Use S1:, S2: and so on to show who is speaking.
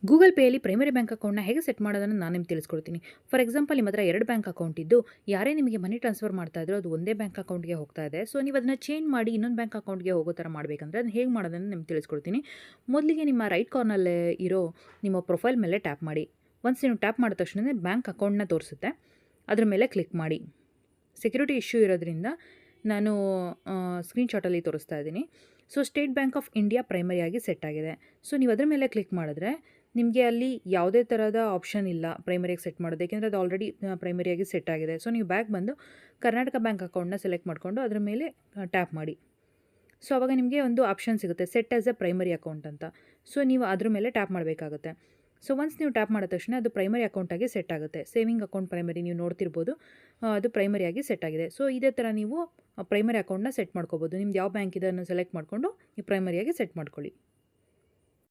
S1: Google ಪೇಯಲ್ಲಿ primary bank ಅಕೌಂಟ್ನ ಹೇಗೆ ಸೆಟ್ ಮಾಡೋದನ್ನು ನಾನು ನಿಮ್ಗೆ ತಿಳಿಸ್ಕೊಡ್ತೀನಿ. ಫಾರ್ ಎಕ್ಸಾಂಪಲ್ ನಿಮ್ಮ ಹತ್ರ 2 ಬ್ಯಾಂಕ್ ಅಕೌಂಟ್ ಇದ್ದು, ಯಾರೇ ನಿಮಗೆ ಮನಿ ಟ್ರಾನ್ಸ್ಫರ್ ಮಾಡ್ತಾ ಇದ್ರು ಅದು ಒಂದೇ ಬ್ಯಾಂಕ್ ಅಕೌಂಟ್‌ಗೆ ಹೋಗ್ತಾ ಇದೆ. ಸೊ ನೀವು ಅದನ್ನ ಚೇಂಜ್ ಮಾಡಿ ಇನ್ನೊಂದು ಬ್ಯಾಂಕ್ ಅಕೌಂಟ್‌ಗೆ ಹೋಗೋ ಥರ ಮಾಡಬೇಕಂದ್ರೆ ಅದನ್ನ ಹೇಗೆ ಮಾಡೋದನ್ನು ನಿಮ್ಗೆ ತಿಳಿಸ್ಕೊಡ್ತೀನಿ. ಮೊದಲಿಗೆ ನಿಮ್ಮ ರೈಟ್ ಕಾರ್ನಲ್ಲೇ ಇರೋ ನಿಮ್ಮ ಪ್ರೊಫೈಲ್ ಮೇಲೆ ಟ್ಯಾಪ್ ಮಾಡಿ. ಒನ್ಸ್ ನೀವು ಟ್ಯಾಪ್ ಮಾಡಿದ ತಕ್ಷಣವೇ ಬ್ಯಾಂಕ್ ಅಕೌಂಟ್‌ನ ತೋರಿಸುತ್ತೆ. ಅದ್ರ ಮೇಲೆ ಕ್ಲಿಕ್ ಮಾಡಿ. ಸೆಕ್ಯೂರಿಟಿ ಇಶ್ಯೂ ಇರೋದ್ರಿಂದ ನಾನು ಸ್ಕ್ರೀನ್‌ಶಾಟಲ್ಲಿ ತೋರಿಸ್ತಾ ಇದ್ದೀನಿ. So State Bank of India ಪ್ರೈಮರಿಯಾಗಿ ಸೆಟ್ ಆಗಿದೆ. ಸೊ ನೀವು ಅದ್ರ ಮೇಲೆ ಕ್ಲಿಕ್ ಮಾಡಿದ್ರೆ ನಿಮಗೆ ಅಲ್ಲಿ ಯಾವುದೇ ಥರದ ಆಪ್ಷನ್ ಇಲ್ಲ ಪ್ರೈಮರಿಯಾಗಿ ಸೆಟ್ ಮಾಡೋದು. ಏಕೆಂದರೆ ಅದು ಆಲ್ರೆಡಿ ಪ್ರೈಮರಿಯಾಗಿ ಸೆಟ್ ಆಗಿದೆ. ಸೊ ನೀವು ಬ್ಯಾಕ್ ಬಂದು ಕರ್ನಾಟಕ ಬ್ಯಾಂಕ್ ಅಕೌಂಟ್ನ ಸೆಲೆಕ್ಟ್ ಮಾಡಿಕೊಂಡು ಅದರ ಮೇಲೆ ಟ್ಯಾಪ್ ಮಾಡಿ. ಸೊ ಆವಾಗ ನಿಮಗೆ ಒಂದು ಆಪ್ಷನ್ ಸಿಗುತ್ತೆ set as A primary account ಅಂತ. ಸೊ ನೀವು ಅದ್ರ ಮೇಲೆ ಟ್ಯಾಪ್ ಮಾಡಬೇಕಾಗುತ್ತೆ. ಸೊ ಒನ್ಸ್ ನೀವು ಟ್ಯಾಪ್ ಮಾಡಿದ ತಕ್ಷಣ ಅದು ಪ್ರೈಮರಿ ಅಕೌಂಟಾಗಿ ಸೆಟ್ ಆಗುತ್ತೆ. ಸೇವಿಂಗ್ ಅಕೌಂಟ್ ಪ್ರೈಮರಿ ನೀವು ನೋಡ್ತಿರ್ಬೋದು, ಅದು ಪ್ರೈಮರಿಯಾಗಿ ಸೆಟ್ ಆಗಿದೆ. ಸೊ ಇದೇ ಥರ ನೀವು ಪ್ರೈಮರಿ ಅಕೌಂಟ್ನ ಸೆಟ್ ಮಾಡ್ಕೋಬೋದು. ನಿಮ್ದು ಯಾವ ಬ್ಯಾಂಕ್ ಇದೆ ಅದನ್ನು ಸೆಲೆಕ್ಟ್ ಮಾಡಿಕೊಂಡು ನೀವು ಪ್ರೈಮರಿಯಾಗಿ ಸೆಟ್ ಮಾಡ್ಕೊಳ್ಳಿ.